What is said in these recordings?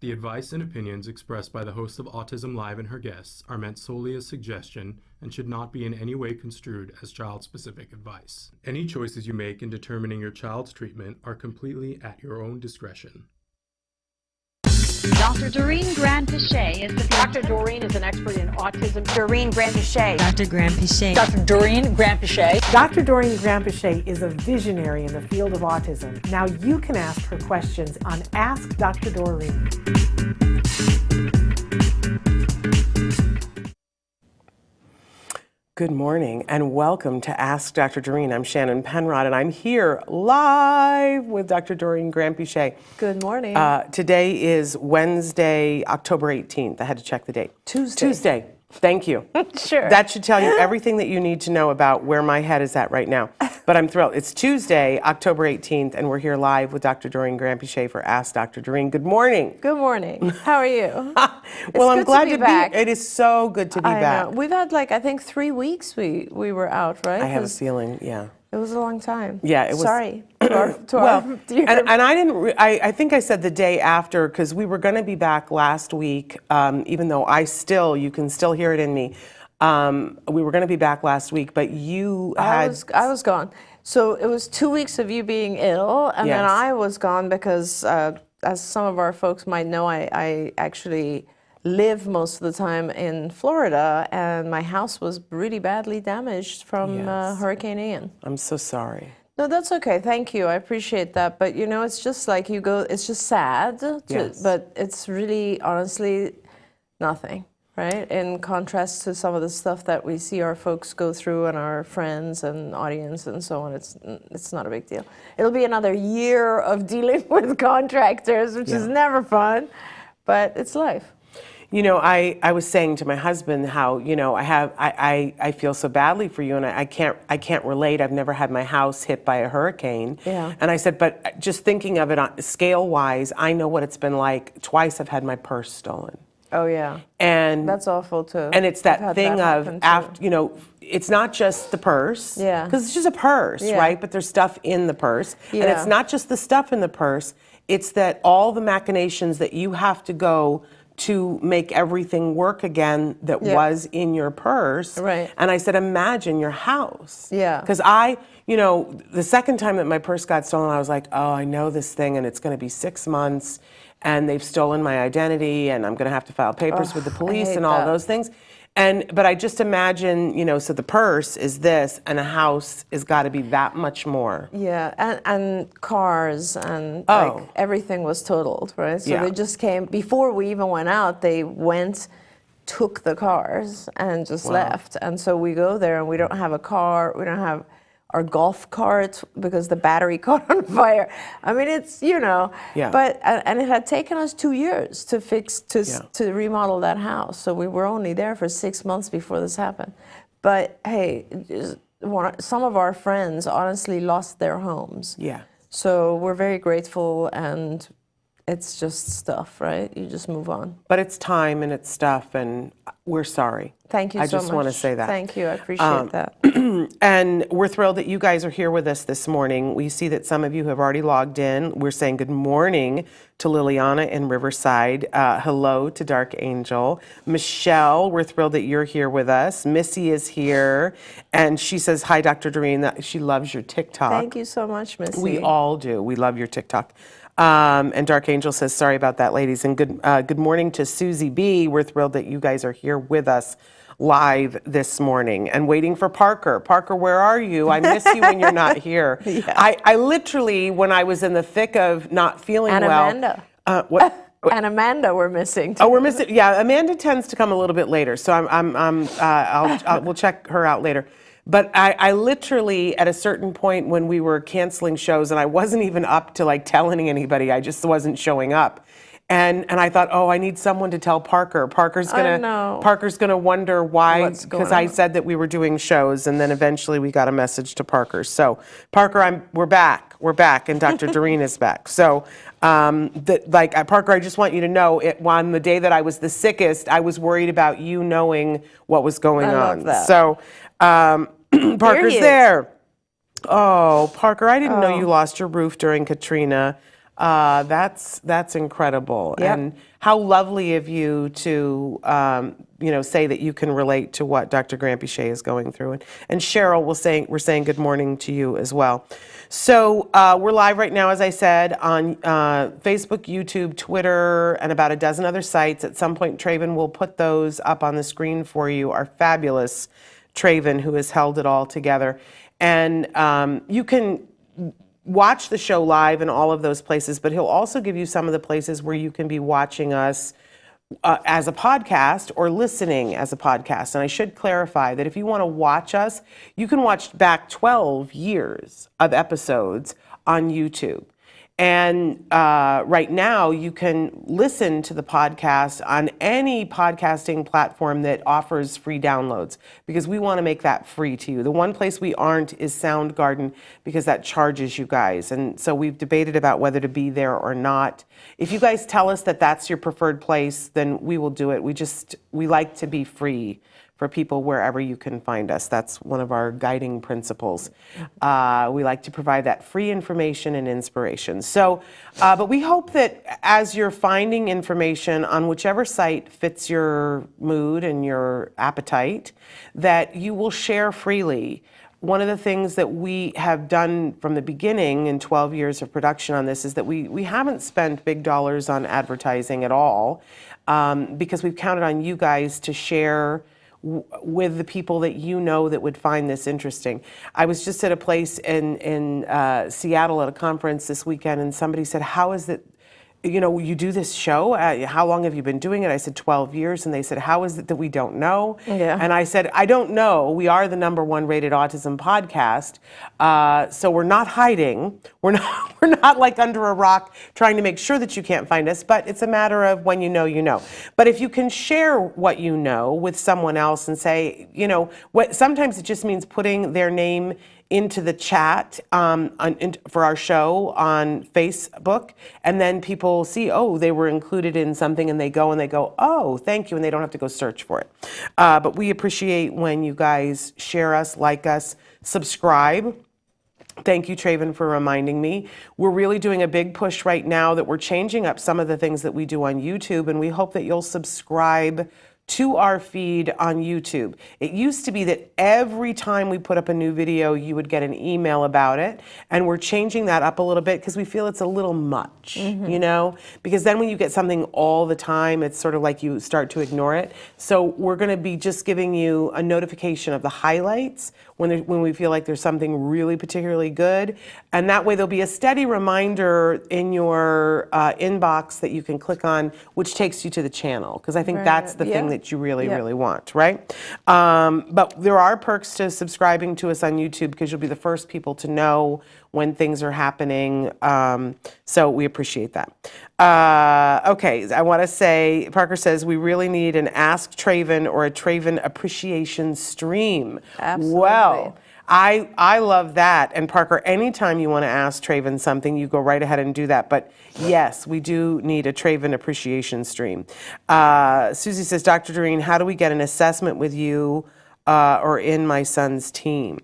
The advice and opinions expressed by the host of Autism Live and her guests are meant solely as suggestion and should not be in any way construed as child-specific advice. Any choices you make in determining your child's treatment are completely at your own discretion. Dr. Doreen Granpeesheh is the Dr. Doreen is an expert in autism. Doreen Granpeesheh. Dr. Granpeesheh. Dr. Doreen Granpeesheh. Dr. Doreen Granpeesheh is a visionary in the field of autism. Now you can ask her questions on Ask Dr. Doreen. Good morning and welcome to Ask Dr. Doreen. I'm Shannon Penrod and I'm here live with Dr. Doreen Granpeesheh. Good morning. Today is Wednesday, October 18th. I had to check the date. Tuesday. Thank you. Sure. That should tell you everything that you need to know about where my head is at right now. But I'm thrilled. It's Tuesday, October 18th, and we're here live with Dr. Doreen Granpeesheh for Ask Dr. Doreen. Good morning. Good morning. How are you? Well, I'm glad to be back. It is so good to be back. We've had I think 3 weeks we were out, right? I have a feeling, yeah. It was a long time. Yeah, it was. Sorry to our dear. And I didn't. I think I said the day after because we were going to be back last week. Even though you can still hear it in me. We were going to be back last week, but you had. I was gone. So it was 2 weeks of you being ill, and then I was gone because, as some of our folks might know, I actually live most of the time in Florida, and my house was really badly damaged from Hurricane Ian. I'm so sorry. No, that's okay. Thank you. I appreciate that. But it's just like you go. It's just sad, but it's really, honestly, nothing. Right? In contrast to some of the stuff that we see our folks go through and our friends and audience and so on, it's not a big deal. It'll be another year of dealing with contractors, which is never fun, but it's life. I was saying to my husband how, I feel so badly for you and I can't relate. I've never had my house hit by a hurricane. Yeah. And I said, but just thinking of it on scale-wise, I know what it's been like. Twice I've had my purse stolen. Oh yeah, and that's awful too. And it's that thing of after, it's not just the purse, because it's just a purse, right? But there's stuff in the purse, and it's not just the stuff in the purse. It's that all the machinations that you have to go to make everything work again that was in your purse. Right. And I said, imagine your house. Yeah. Because the second time that my purse got stolen, I was like, oh, I know this thing, and it's going to be 6 months. And they've stolen my identity, and I'm going to have to file papers with the police and all those things. But I just imagine, so the purse is this, and a house has got to be that much more. Yeah, and cars and everything was totaled, right? So they just came before we even went out. They took the cars and just left. And so we go there, and we don't have a car. We don't have our golf cart because the battery caught on fire. I mean, it's, but, and it had taken us 2 years to to remodel that house. So we were only there for 6 months before this happened. But hey, some of our friends honestly lost their homes. Yeah. So we're very grateful, and it's just stuff, right? You just move on. But it's time and it's stuff, and we're sorry. Thank you so much. I just want to say that. Thank you. I appreciate that. And we're thrilled that you guys are here with us this morning. We see that some of you have already logged in. We're saying good morning to Liliana in Riverside. Hello to Dark Angel. Michelle, we're thrilled that you're here with us. Missy is here, and she says, hi, Dr. Doreen. That she loves your TikTok. Thank you so much, Missy. We all do. We love your TikTok. And Dark Angel says, sorry about that, ladies. And good morning to Susie B. We're thrilled that you guys are here with us live this morning and waiting for Parker. Parker, where are you? I miss you when you're not here. I literally, when I was in the thick of not feeling well. Amanda. What? And Amanda we're missing too. Oh, we're missing. Yeah, Amanda tends to come a little bit later, so we'll check her out later. But I literally, at a certain point when we were canceling shows, and I wasn't even up to telling anybody, I just wasn't showing up. And I thought, oh, I need someone to tell Parker. Parker's gonna wonder why, because I said that we were doing shows, and then eventually we got a message to Parker. So Parker, we're back, and Dr. Doreen is back. So Parker, I just want you to know, on the day that I was the sickest, I was worried about you knowing what was going on. Love that. So Parker's there. Oh, Parker, I didn't know you lost your roof during Katrina. That's incredible. Yep. And how lovely of you to say that you can relate to what Dr. Granpeesheh is going through. And Cheryl, we're saying good morning to you as well. So we're live right now, as I said, on Facebook, YouTube, Twitter, and about a dozen other sites. At some point, Traven will put those up on the screen for you. Our fabulous Traven, who has held it all together. And you can watch the show live in all of those places, but he'll also give you some of the places where you can be watching us as a podcast or listening as a podcast. And I should clarify that if you want to watch us, you can watch back 12 years of episodes on YouTube. And right now, you can listen to the podcast on any podcasting platform that offers free downloads, because we want to make that free to you. The one place we aren't is Soundgarden, because that charges you guys. And so we've debated about whether to be there or not. If you guys tell us that that's your preferred place, then we will do it. We like to be free for people wherever you can find us. That's one of our guiding principles. We like to provide that free information and inspiration. So, but we hope that as you're finding information on whichever site fits your mood and your appetite, that you will share freely. One of the things that we have done from the beginning in 12 years of production on this is that we haven't spent big dollars on advertising at all, because we've counted on you guys to share with the people that you know that would find this interesting. I was just at a place in Seattle at a conference this weekend, and somebody said, how is it, you do this show? How long have you been doing it? I said, 12 years. And they said, how is it that we don't know? Yeah. And I said, I don't know. We are the #1 rated autism podcast. So we're not hiding. We're not like under a rock trying to make sure that you can't find us, but it's a matter of when you know, you know. But if you can share what you know with someone else and say, sometimes it just means putting their name into the chat for our show on Facebook, and then people see, oh, they were included in something, and they go, oh, thank you, and they don't have to go search for it. But we appreciate when you guys share us, like us, subscribe. Thank you, Traven, for reminding me. We're really doing a big push right now that we're changing up some of the things that we do on YouTube, and we hope that you'll subscribe to our feed on YouTube. It used to be that every time we put up a new video, you would get an email about it. And we're changing that up a little bit because we feel it's a little much, because then when you get something all the time, it's sort of like you start to ignore it. So we're going to be just giving you a notification of the highlights when we feel like there's something really particularly good. And that way there'll be a steady reminder in your inbox that you can click on, which takes you to the channel. Because I think that's the thing that you really, really want, right? But there are perks to subscribing to us on YouTube, because you'll be the first people to know when things are happening. So we appreciate that. Okay, I want to say, Parker says, we really need an Ask Traven or a Traven appreciation stream. Absolutely. Well, I love that. And Parker, anytime you want to ask Traven something, you go right ahead and do that. But yes, we do need a Traven appreciation stream. Susie says, Dr. Doreen, how do we get an assessment with you or in my son's team?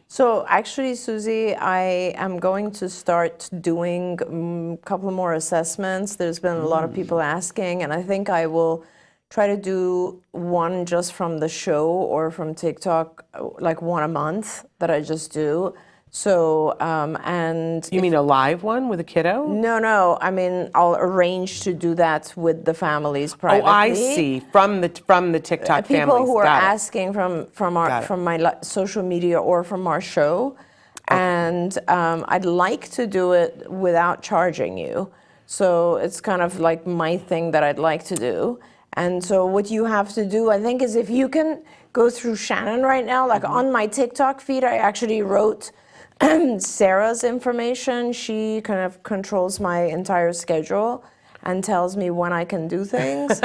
So actually, Susie, I am going to start doing a couple more assessments. There's been a lot of people asking, and I think I will try to do one just from the show or from TikTok, like one a month that I just do. So, and... You mean a live one with a kiddo? No. I mean, I'll arrange to do that with the families privately. Oh, I see. From the TikTok families. People who are asking from my social media or from our show. Okay. And I'd like to do it without charging you. So it's kind of like my thing that I'd like to do. And so what you have to do, I think, is if you can go through Shannon right now, like on my TikTok feed, I actually wrote Sarah's information. She kind of controls my entire schedule and tells me when I can do things.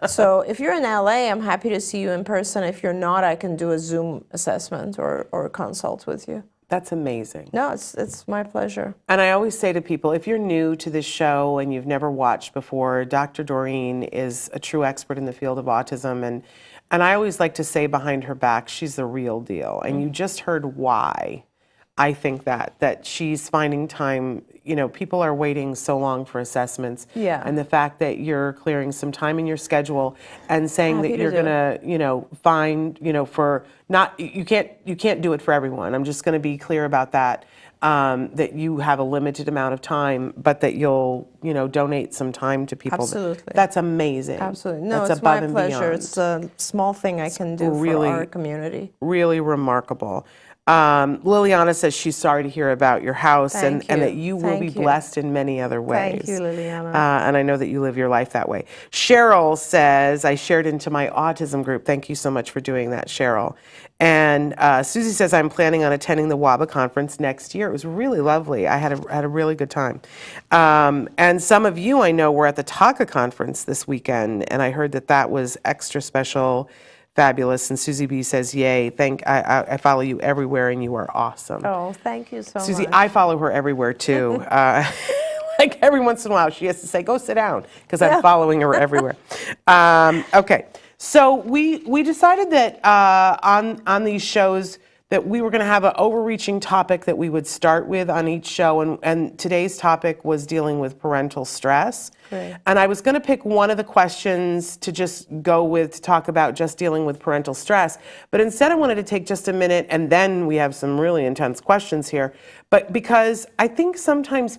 So if you're in LA, I'm happy to see you in person. If you're not, I can do a Zoom assessment or consult with you. That's amazing. No, it's my pleasure. And I always say to people, if you're new to this show and you've never watched before, Dr. Doreen is a true expert in the field of autism. And I always like to say behind her back, she's the real deal. And you just heard why. I think that she's finding time. People are waiting so long for assessments. Yeah. And the fact that you're clearing some time in your schedule and saying Happy that to you're do gonna, find, for not, you can't do it for everyone. I'm just gonna be clear about that. That you have a limited amount of time, but that you'll, donate some time to people. Absolutely. That's amazing. Absolutely. No, That's it's my above and pleasure. beyond. It's a small thing I can do for our community. Really remarkable. Liliana says she's sorry to hear about your house and that you will be blessed in many other ways. Thank you, Liliana. And I know that you live your life that way. Cheryl says, I shared into my autism group. Thank you so much for doing that, Cheryl. And Susie says, I'm planning on attending the WABA conference next year. It was really lovely. I had a really good time. And some of you I know were at the TACA conference this weekend, and I heard that was extra special. Fabulous. And Susie B says, yay, I follow you everywhere and you are awesome. Oh, thank you so Susie, much. I follow her everywhere too. Like every once in a while she has to say, go sit down, because I'm following her everywhere. Okay, so we decided that on these shows that we were going to have an overreaching topic that we would start with on each show, and today's topic was dealing with parental stress. Great. And I was going to pick one of the questions to just go with to talk about just dealing with parental stress, but instead I wanted to take just a minute, and then we have some really intense questions here, but because I think sometimes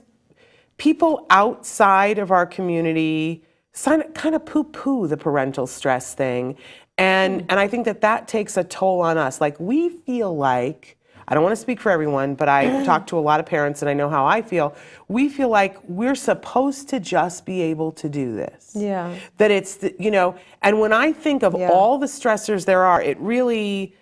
people outside of our community kind of poo-poo the parental stress thing. And I think that takes a toll on us. Like, we feel like, I don't want to speak for everyone, but I talk to a lot of parents and I know how I feel. We feel like we're supposed to just be able to do this. Yeah. That it's, and when I think of all the stressors there are, it really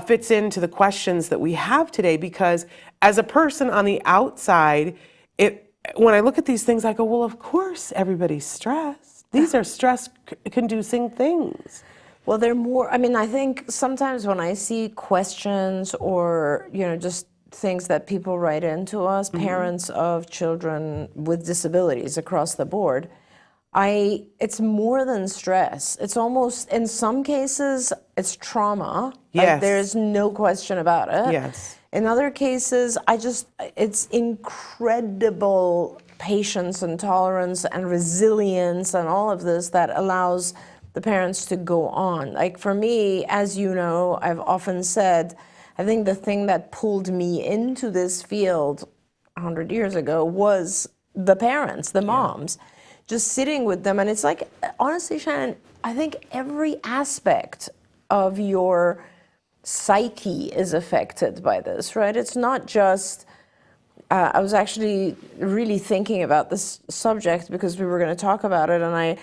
fits into the questions that we have today, because as a person on the outside, when I look at these things, I go, well, of course everybody's stressed. These are stress-inducing things. Well, they're more, I think sometimes when I see questions or, just things that people write into us, parents of children with disabilities across the board, it's more than stress. It's almost, in some cases, it's trauma. Yes. Like, there's no question about it. Yes. In other cases, it's incredible patience and tolerance and resilience and all of this that allows the parents to go on. Like, for me, as you know, I've often said, I think the thing that pulled me into this field 100 years ago was the parents, the moms, just sitting with them. And it's like, honestly, Shannon, I think every aspect of your psyche is affected by this, right? It's not just, I was actually really thinking about this subject because we were going to talk about it, and I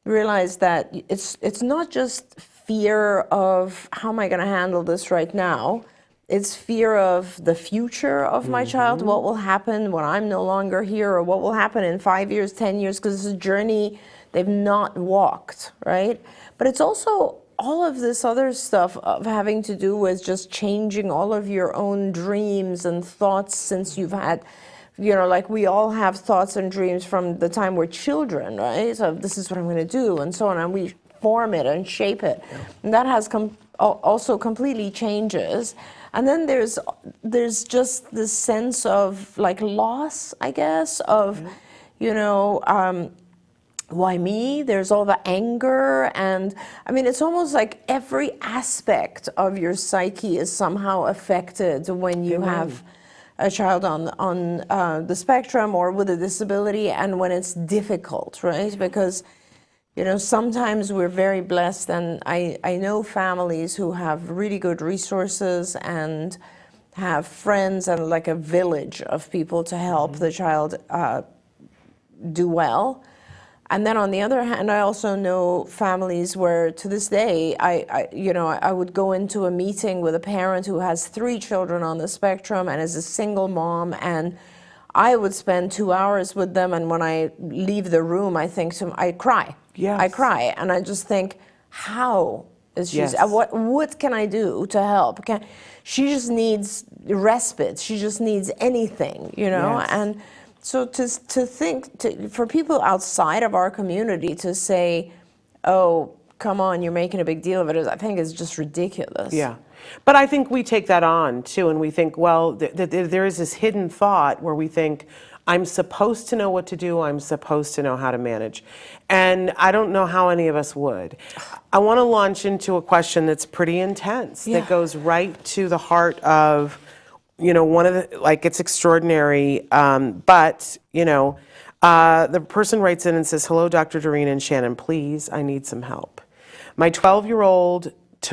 realized that it's not just fear of how am I going to handle this right now. It's fear of the future of my child, what will happen when I'm no longer here, or what will happen in 5 years, 10 years, because it's a journey they've not walked, right? But it's also all of this other stuff of having to do with just changing all of your own dreams and thoughts since you've had, like we all have thoughts and dreams from the time we're children, right? So this is what I'm going to do, and so on, and we form it and shape it. Yeah. And that has also completely changes. And then there's just this sense of like loss, I guess, of, why me? There's all the anger, and it's almost like every aspect of your psyche is somehow affected when you have a child on the spectrum or with a disability, and when it's difficult, right? Because sometimes we're very blessed, and I know families who have really good resources and have friends and like a village of people to help the child do well. And then on the other hand, I also know families where to this day, I would go into a meeting with a parent who has 3 children on the spectrum and is a single mom, and I would spend 2 hours with them, and when I leave the room, I cry. Yes. I cry, and I just think, how is she? What can I do to help? She just needs respite. She just needs anything, Yes. And so to think, for people outside of our community to say, oh, come on, you're making a big deal of it, I think is just ridiculous. Yeah. But I think we take that on too, and we think, well, there is this hidden thought where we think, I'm supposed to know what to do, I'm supposed to know how to manage. And I don't know how any of us would. I want to launch into a question that's pretty intense, that goes right to the heart of, one of the, like, it's extraordinary, but, the person writes in and says, hello, Dr. Doreen and Shannon, please, I need some help. My 12-year-old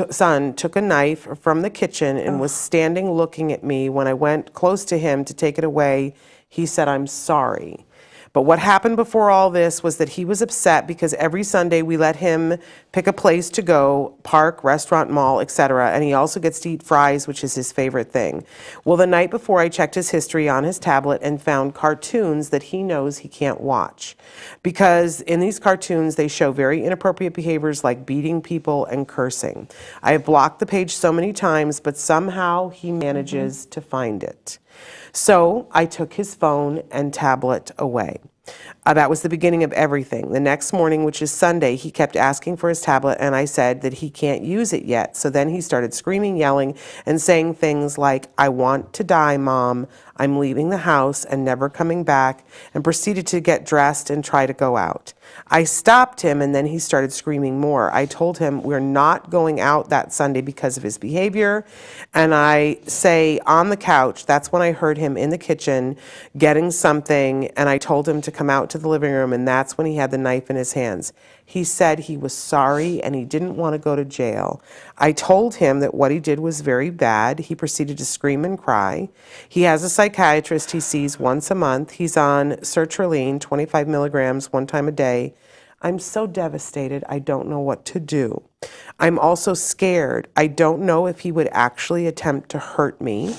son took a knife from the kitchen and was standing looking at me. When I went close to him to take it away, he said, I'm sorry. But what happened before all this was that he was upset because every Sunday we let him pick a place to go, park, restaurant, mall, etc. And he also gets to eat fries, which is his favorite thing. Well, the night before I checked his history on his tablet and found cartoons that he knows he can't watch. Because in these cartoons, they show very inappropriate behaviors like beating people and cursing. I have blocked the page so many times, but somehow he manages to find it. So I took his phone and tablet away. That was the beginning of everything. The next morning, which is Sunday, he kept asking for his tablet, and I said that he can't use it yet. So then he started screaming, yelling, and saying things like, I want to die, Mom. I'm leaving the house and never coming back, and proceeded to get dressed and try to go out. I stopped him, and then he started screaming more. I told him we're not going out that Sunday because of his behavior, and I say on the couch, that's when I heard him in the kitchen getting something, and I told him to come out to the living room, and that's when he had the knife in his hands. He said he was sorry and he didn't want to go to jail. I told him that what he did was very bad. He proceeded to scream and cry. He has a psychiatrist he sees once a month. He's on Sertraline, 25 milligrams, one time a day. I'm so devastated, I don't know what to do. I'm also scared. I don't know if he would actually attempt to hurt me.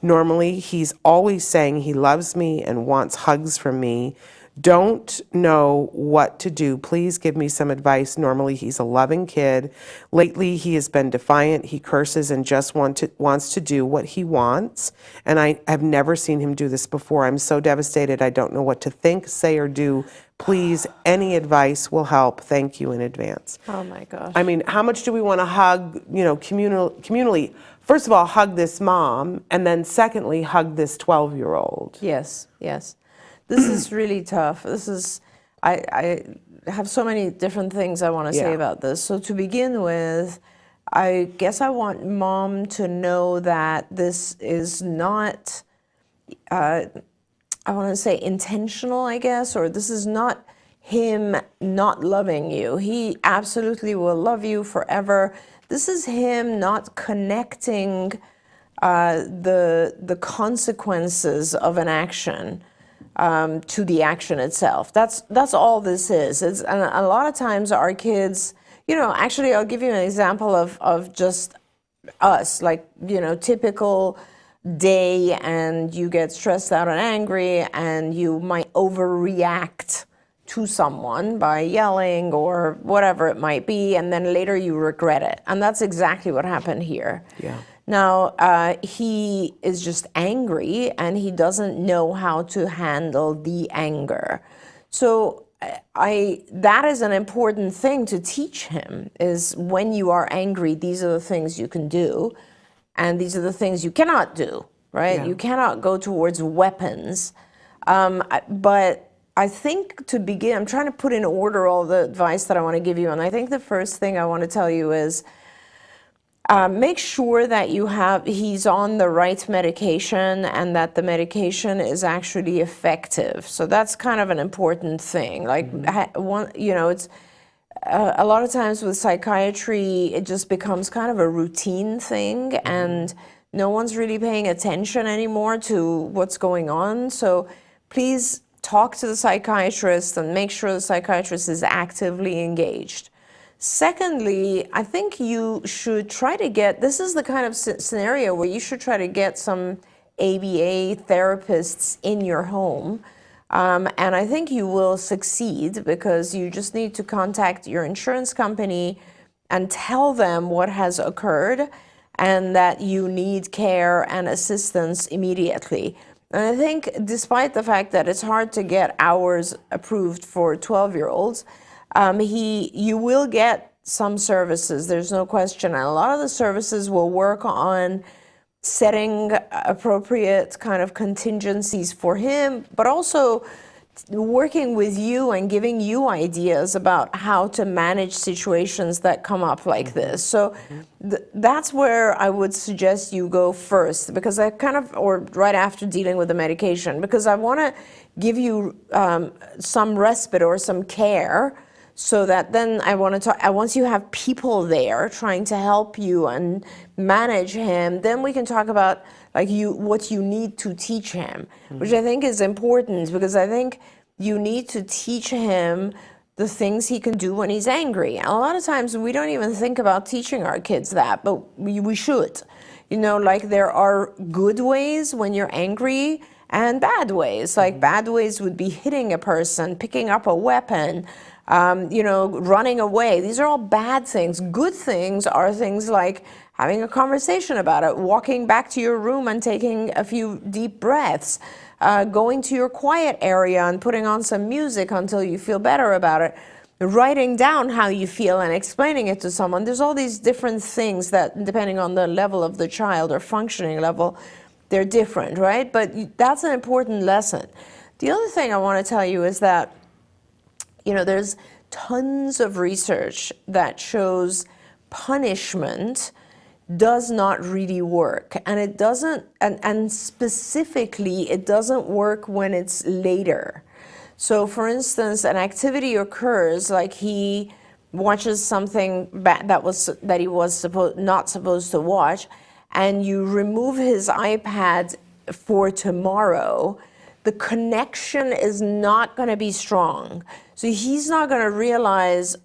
Normally, he's always saying he loves me and wants hugs from me. Don't know what to do. Please give me some advice. Normally, he's a loving kid. Lately, he has been defiant. He curses and just wants to do what he wants. And I have never seen him do this before. I'm so devastated. I don't know what to think, say, or do. Please, any advice will help. Thank you in advance. Oh my gosh. I mean, how much do we want to hug, communally? First of all, hug this mom, and then secondly, hug this 12-year-old. Yes, yes. This is really tough. This is, I have so many different things I want to say about this. So to begin with, I guess I want mom to know that this is not, I want to say intentional, I guess, or this is not him not loving you. He absolutely will love you forever. This is him not connecting the consequences of an action to the action itself. That's all this is. And a lot of times our kids, actually I'll give you an example of just us, like, typical day, and you get stressed out and angry and you might overreact to someone by yelling or whatever it might be, and then later you regret it. And that's exactly what happened here. Yeah. Now, he is just angry and he doesn't know how to handle the anger. So that is an important thing to teach him, is when you are angry, these are the things you can do and these are the things you cannot do, right? Yeah. You cannot go towards weapons. But I think to begin, I'm trying to put in order all the advice that I want to give you. And I think the first thing I want to tell you is, make sure that he's on the right medication and that the medication is actually effective. So that's kind of an important thing. Like, it's a lot of times with psychiatry, it just becomes kind of a routine thing, and no one's really paying attention anymore to what's going on. So please talk to the psychiatrist and make sure the psychiatrist is actively engaged. Secondly, I think you should try to get, this is the kind of scenario where you should try to get some ABA therapists in your home. And I think you will succeed, because you just need to contact your insurance company and tell them what has occurred and that you need care and assistance immediately. And I think despite the fact that it's hard to get hours approved for 12-year-olds, you will get some services, there's no question. And a lot of the services will work on setting appropriate kind of contingencies for him, but also working with you and giving you ideas about how to manage situations that come up like this. So that's where I would suggest you go first, because or right after dealing with the medication, because I want to give you some respite or some care, so that then I want to talk, once you have people there trying to help you and manage him, then we can talk about what you need to teach him, which I think is important, because I think you need to teach him the things he can do when he's angry. And a lot of times we don't even think about teaching our kids that, but we should. There are good ways when you're angry and bad ways. Bad ways would be hitting a person, picking up a weapon, running away. These are all bad things. Good things are things like having a conversation about it, walking back to your room and taking a few deep breaths, going to your quiet area and putting on some music until you feel better about it, writing down how you feel and explaining it to someone. There's all these different things that, depending on the level of the child or functioning level, they're different, right? But that's an important lesson. The other thing I want to tell you is that there's tons of research that shows punishment does not really work. And it doesn't, and specifically, it doesn't work when it's later. So for instance, an activity occurs, like he watches something that he was not supposed to watch, and you remove his iPad for tomorrow, the connection is not going to be strong. So he's not going to realize,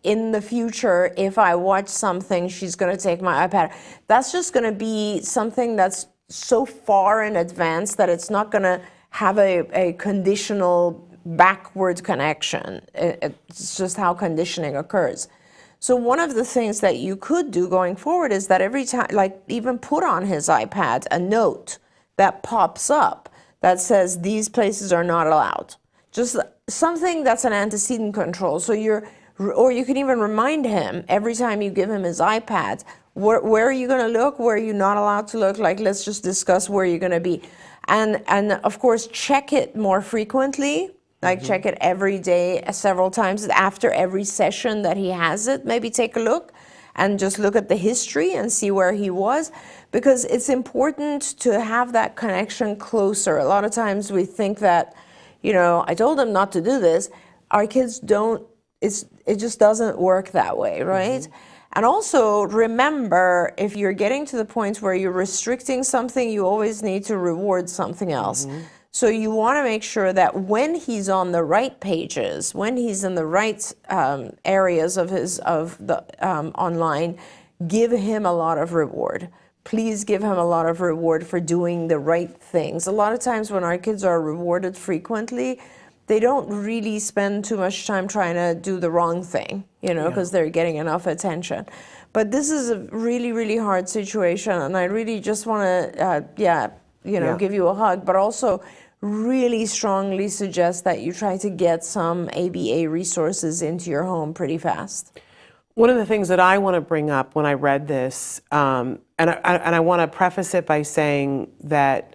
in the future, if I watch something, she's going to take my iPad. That's just going to be something that's so far in advance that it's not going to have a conditional backward connection. It's just how conditioning occurs. So one of the things that you could do going forward is that every time, even put on his iPad a note that pops up that says these places are not allowed. Just something that's an antecedent control. So or you can even remind him every time you give him his iPad, where are you going to look? Where are you not allowed to look? Let's just discuss where you're going to be. And of course, check it more frequently. Check it every day, several times after every session that he has it. Maybe take a look and just look at the history and see where he was, because it's important to have that connection closer. A lot of times we think that, I told him not to do this. Our kids don't, it just doesn't work that way, right? And also ремember, if you're getting to the point where you're restricting something, you always need to reward something else. So you want to make sure that when he's on the right pages, when he's in the right areas of the online, give him a lot of reward. Please give him a lot of reward for doing the right things. A lot of times when our kids are rewarded frequently, they don't really spend too much time trying to do the wrong thing, because they're getting enough attention. But this is a really, really hard situation, and I really just want to, give you a hug, but also really strongly suggest that you try to get some ABA resources into your home pretty fast. One of the things that I want to bring up when I read this, and I want to preface it by saying that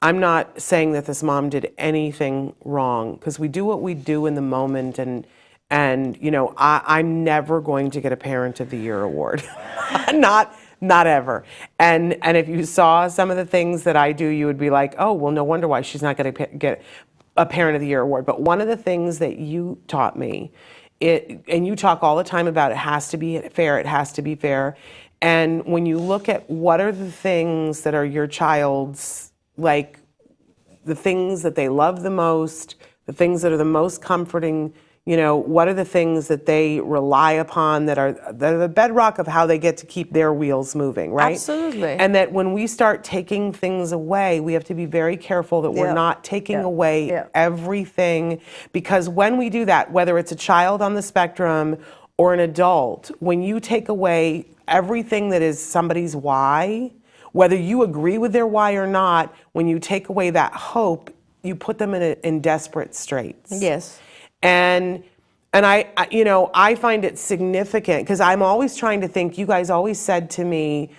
I'm not saying that this mom did anything wrong, because we do what we do in the moment, and I'm never going to get a Parent of the Year award, not ever. And if you saw some of the things that I do, you would be like, oh, well, no wonder why she's not going to get a Parent of the Year award. But one of the things that you taught me, and you talk all the time about, it has to be fair, it has to be fair. And when you look at what are the things that are your child's, the things that they love the most, the things that are the most comforting, what are the things that they rely upon that are the bedrock of how they get to keep their wheels moving, right? Absolutely. And that when we start taking things away, we have to be very careful that we're not taking away everything, because when we do that, whether it's a child on the spectrum or an adult, when you take away everything that is somebody's why, whether you agree with their why or not, when you take away that hope, you put them in desperate straits. Yes. And And I find it significant because I'm always trying to think, you guys always said to me,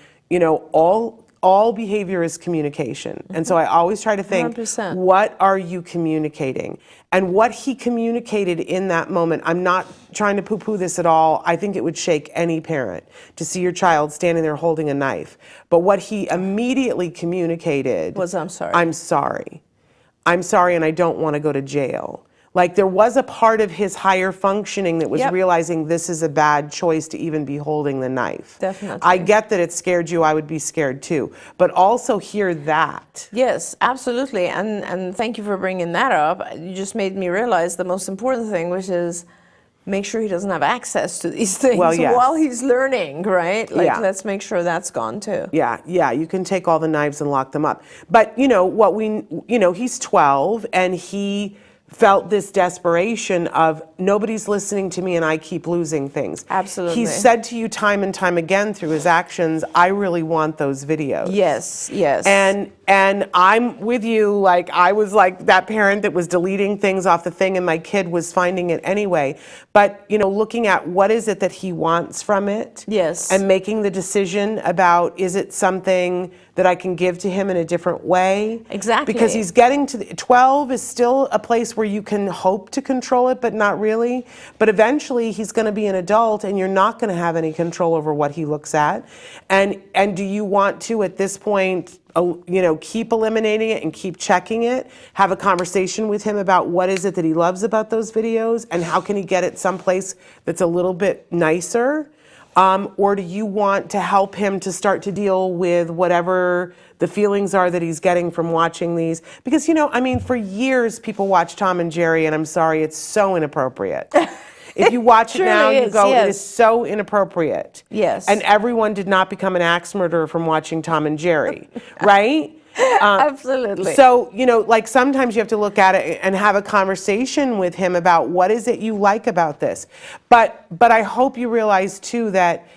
all behavior is communication. And so I always try to think, 100%. what are you communicating? And what he communicated in that moment, I'm not trying to poo-poo this at all. I think it would shake any parent to see your child standing there holding a knife. But what he immediately communicated was, I'm sorry. I'm sorry. I'm sorry, and I don't want to go to jail. Like, there was a part of his higher functioning that was realizing this is a bad choice to even be holding the knife. Definitely. I get that it scared you. I would be scared too. But also hear that. Yes, absolutely. And thank you for bringing that up. You just made me realize the most important thing, which is make sure he doesn't have access to these things while he's learning, right? Like, let's make sure that's gone too. Yeah, you can take all the knives and lock them up. But, he's 12 and he felt this desperation of nobody's listening to me and I keep losing things. Absolutely. He said to you time and time again through his actions, I really want those videos. Yes. And I'm with you, like I was like that parent that was deleting things off the thing and my kid was finding it anyway. But, looking at what is it that he wants from it. Yes. And making the decision about, is it something that I can give to him in a different way? Exactly. Because he's getting to 12 is still a place where you can hope to control it, but not really. But eventually he's going to be an adult and you're not going to have any control over what he looks at. And do you want to, at this point, keep eliminating it and keep checking it, have a conversation with him about what is it that he loves about those videos and how can he get it someplace that's a little bit nicer? Or do you want to help him to start to deal with whatever the feelings are that he's getting from watching these? Because, for years people watch Tom and Jerry, and I'm sorry, it's so inappropriate. If you watch it now, you go, it is so inappropriate. Yes. And everyone did not become an axe murderer from watching Tom and Jerry, right? Absolutely. So, like sometimes you have to look at it and have a conversation with him about what is it you like about this. But I hope you realize too that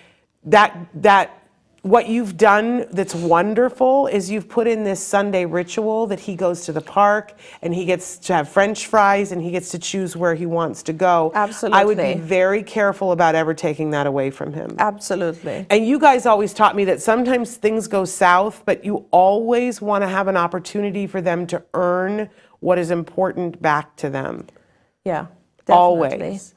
what you've done that's wonderful is you've put in this Sunday ritual that he goes to the park and he gets to have French fries and he gets to choose where he wants to go. Absolutely. I would be very careful about ever taking that away from him. Absolutely. And you guys always taught me that sometimes things go south, but you always want to have an opportunity for them to earn what is important back to them. Yeah, definitely. Always.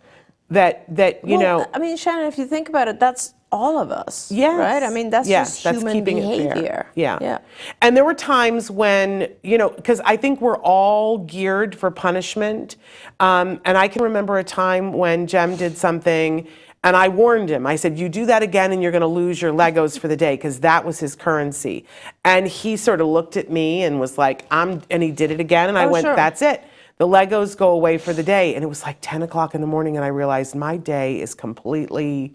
That Shannon, if you think about it, that's all of us. Yes. Right? That's just human keeping behavior. It fair. Yeah. And there were times when, because I think we're all geared for punishment. And I can remember a time when Jem did something and I warned him. I said, you do that again and you're going to lose your Legos for the day, because that was his currency. And he sort of looked at me and was like, and he ddid it again. And I went, sure. That's it. The Legos go away for the day. And it was like 10 o'clock in the morning and I realized my day is completely,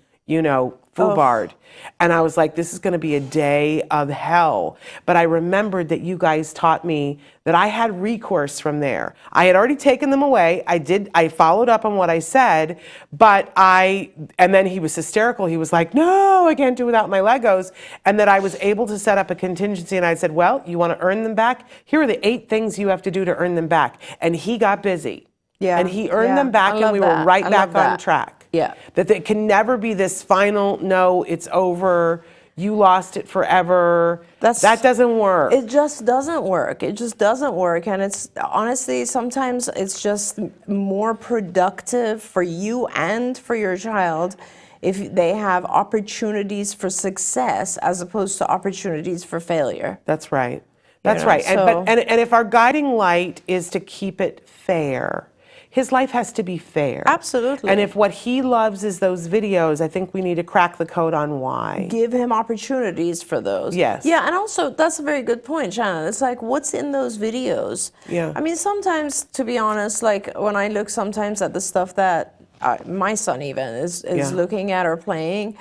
foobarred. And I was like, this is going to be a day of hell. But I remembered that you guys taught me that I had recourse from there. I had already taken them away. I followed up on what I said, and then he was hysterical. He was like, no, I can't do without my Legos. And that I was able to set up a contingency. And I said, well, you want to earn them back? Here are the 8 things you have to do to earn them back. And he got busy. Yeah. And he earned them back and we were right back on track. Yeah. That it can never be this final, no, it's over, you lost it forever. That doesn't work. It just doesn't work. And it's honestly, sometimes it's just more productive for you and for your child if they have opportunities for success as opposed to opportunities for failure. That's right. That's right. And if our guiding light is to keep it fair, his life has to be fair. Absolutely. And if what he loves is those videos, I think we need to crack the code on why. Give him opportunities for those. Yes. Yeah, and also, that's a very good point, Shannon. It's like, what's in those videos? Yeah. I mean, sometimes, to be honest, like when I look sometimes at the stuff that my son even is looking at or playing,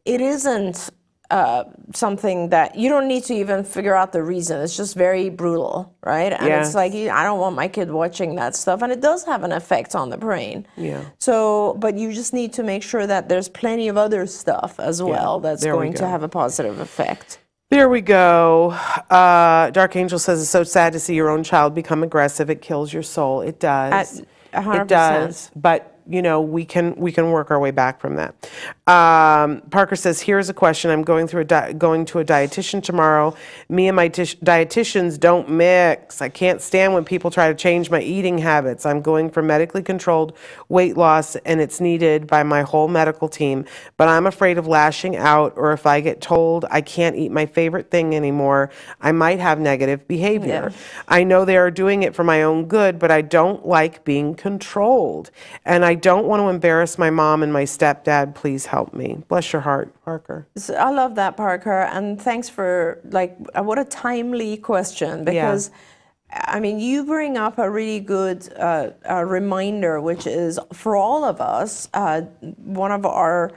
it isn't something that you don't need to even figure out the reason. It's just very brutal, right? And it's like, I don't want my kid watching that stuff. And it does have an effect on the brain. Yeah. So, but you just need to make sure that there's plenty of other stuff as well that's going to have a positive effect. There we go. Dark Angel says, it's so sad to see your own child become aggressive. It kills your soul. It does. 100%. It does. But we can work our way back from that. Parker says, here's a question. I'm going to a dietitian tomorrow. Me and my dietitians don't mix. I can't stand when people try to change my eating habits. I'm going for medically controlled weight loss, and it's needed by my whole medical team, but I'm afraid of lashing out, or if I get told I can't eat my favorite thing anymore, I might have negative behavior. Yeah. I know they are doing it for my own good, but I don't like being controlled, and I don't want to embarrass my mom and my stepdad. Please help me. Bless your heart, Parker. So I love that, Parker, and thanks for what a timely question, because I mean, you bring up a really good reminder, which is for all of us, one of our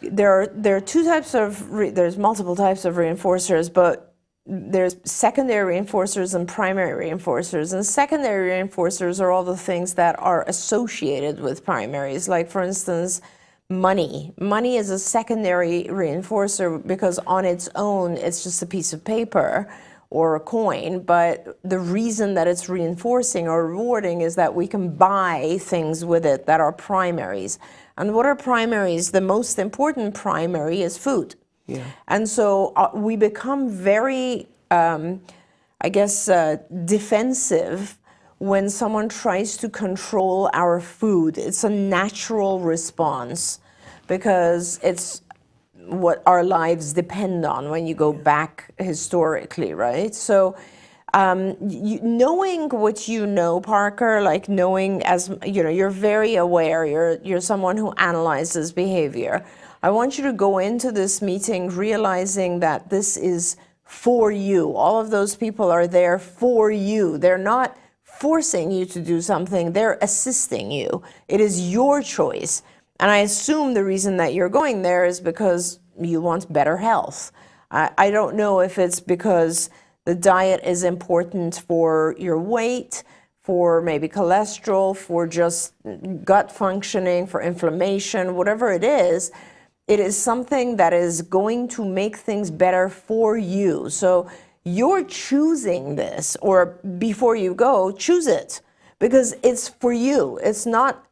there are two types of there's multiple types of reinforcers, but there's secondary reinforcers and primary reinforcers. And secondary reinforcers are all the things that are associated with primaries. Like, for instance, money. Money is a secondary reinforcer because on its own, it's just a piece of paper or a coin. But the reason that it's reinforcing or rewarding is that we can buy things with it that are primaries. And what are primaries? The most important primary is food. Yeah. And so we become very, defensive when someone tries to control our food. It's a natural response because it's what our lives depend on when you go back historically, right? So knowing what you know, Parker, like knowing, as you know, you're very aware, you're someone who analyzes behavior. I want you to go into this meeting realizing that this is for you. All of those people are there for you. They're not forcing you to do something, they're assisting you. It is your choice. And I assume the reason that you're going there is because you want better health. I don't know if it's because the diet is important for your weight, for maybe cholesterol, for just gut functioning, for inflammation, whatever it is. It is something that is going to make things better for you. So you're choosing this, or before you go, choose it because it's for you. It's not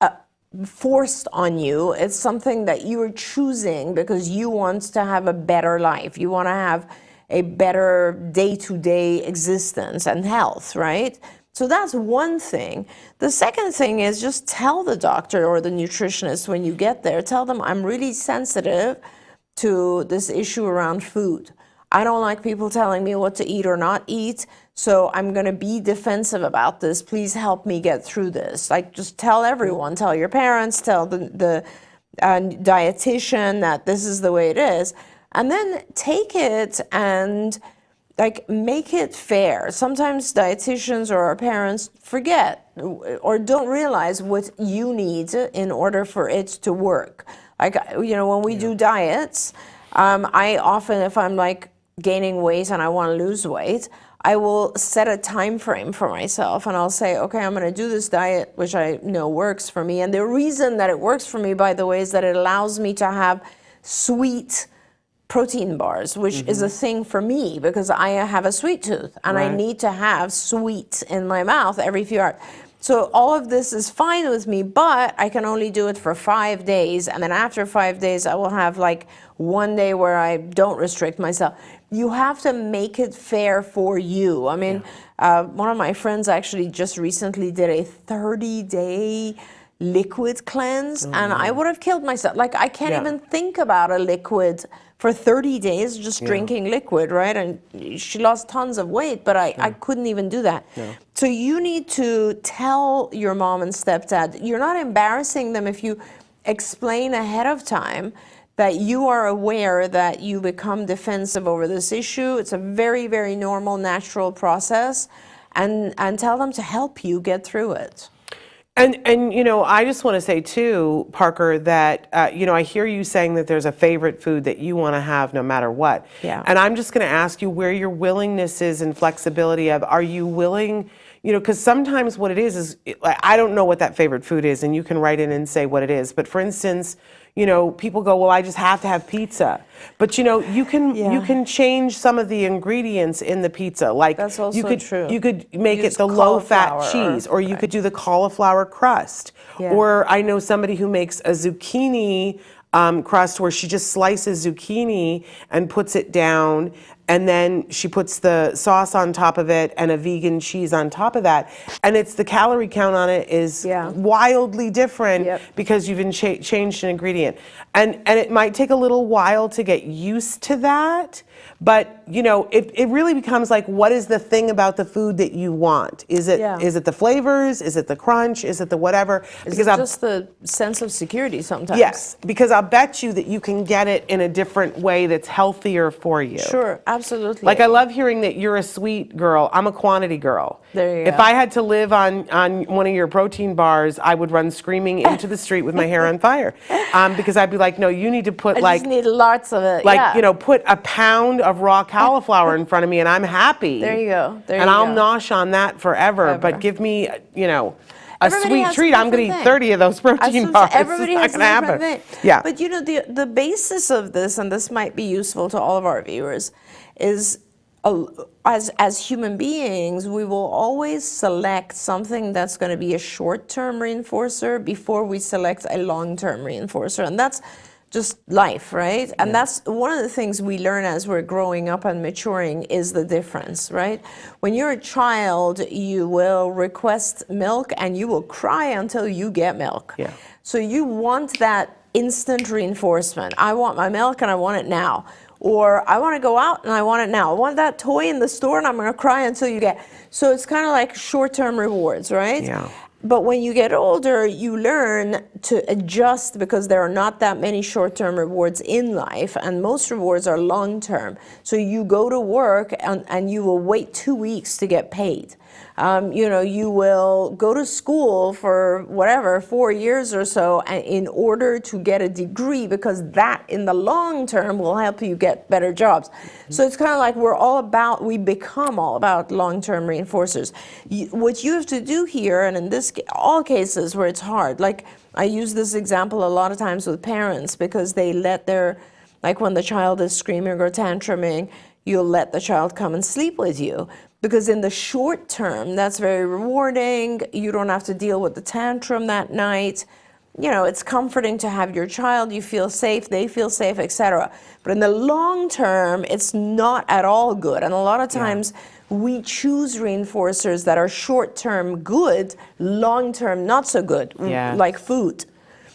forced on you. It's something that you are choosing because you want to have a better life. You want to have a better day-to-day existence and health, right? So that's one thing. The second thing is just tell the doctor or the nutritionist when you get there, tell them I'm really sensitive to this issue around food. I don't like people telling me what to eat or not eat, so I'm going to be defensive about this. Please help me get through this. Like, just tell everyone, tell your parents, tell the dietitian that this is the way it is. And then take it and make it fair. Sometimes dietitians or our parents forget or don't realize what you need in order for it to work. When we do diets, I often, if I'm gaining weight and I want to lose weight, I will set a time frame for myself and I'll say, okay, I'm going to do this diet, which I know works for me. And the reason that it works for me, by the way, is that it allows me to have sweet protein bars, which is a thing for me because I have a sweet tooth and I need to have sweet in my mouth every few hours. So all of this is fine with me, but I can only do it for 5 days. And then after 5 days, I will have 1 day where I don't restrict myself. You have to make it fair for you. I mean, one of my friends actually just recently did a 30-day liquid cleanse, and I would have killed myself. I can't even think about a liquid for 30 days, just drinking liquid, right? And she lost tons of weight, but I couldn't even do that. Yeah. So you need to tell your mom and stepdad, you're not embarrassing them if you explain ahead of time that you are aware that you become defensive over this issue. It's a very, very normal, natural process, and tell them to help you get through it. And I just want to say too, Parker, that I hear you saying that there's a favorite food that you want to have no matter what. Yeah. And I'm just going to ask you where your willingness is and flexibility of, are you willing, because sometimes what it is I don't know what that favorite food is, and you can write in and say what it is. But for instance, you know, people go, well, I just have to have pizza. But you know, you can change some of the ingredients in the pizza. Like That's also you could true. you could make Use it the low-fat cauliflower cheese, or you right. could do the cauliflower crust. Yeah. Or I know somebody who makes a zucchini crust where she just slices zucchini and puts it down, and then she puts the sauce on top of it and a vegan cheese on top of that. And it's the calorie count on it is wildly different because you've changed an ingredient. And it might take a little while to get used to that. But you know, it really becomes like, what is the thing about the food that you want? Is it the flavors? Is it the crunch? Is it the whatever? Is it just the sense of security sometimes? Yes, because I'll bet you that you can get it in a different way that's healthier for you. Sure, absolutely. Like I love hearing that you're a sweet girl. I'm a quantity girl. There you If go. I had to live on one of your protein bars, I would run screaming into the street with my hair on fire, because I'd be like, no, you need to put I just need lots of it. like you know, put a pound of raw cauliflower in front of me, and I'm happy. There you go. There and you I'll go. nosh on that forever. But give me, you know, a Everybody sweet has a treat. I'm going to different eat thing. 30 of those protein bars. Everybody It's has not a gonna different happen. thing. Yeah. But you know, the basis of this, and this might be useful to all of our viewers, is as human beings, we will always select something that's going to be a short-term reinforcer before we select a long-term reinforcer. And that's just life, right? And that's one of the things we learn as we're growing up and maturing is the difference, right? When you're a child, you will request milk and you will cry until you get milk. Yeah. So you want that instant reinforcement. I want my milk and I want it now. Or I want to go out and I want it now. I want that toy in the store and I'm going to cry until you get. So it's kind of like short-term rewards, right? Yeah. But when you get older, you learn to adjust because there are not that many short-term rewards in life, and most rewards are long-term. So you go to work and you will wait 2 weeks to get paid. You know, you will go to school for whatever, 4 years or so in order to get a degree because that in the long term will help you get better jobs. So it's kind of like we become all about long-term reinforcers. What you have to do here, and in all cases where it's hard, like I use this example a lot of times with parents because they let like when the child is screaming or tantruming, you'll let the child come and sleep with you. Because in the short term, that's very rewarding. You don't have to deal with the tantrum that night. You know, it's comforting to have your child. You feel safe, they feel safe, etc. But in the long term, it's not at all good. And a lot of times, we choose reinforcers that are short term good, long term not so good, like food.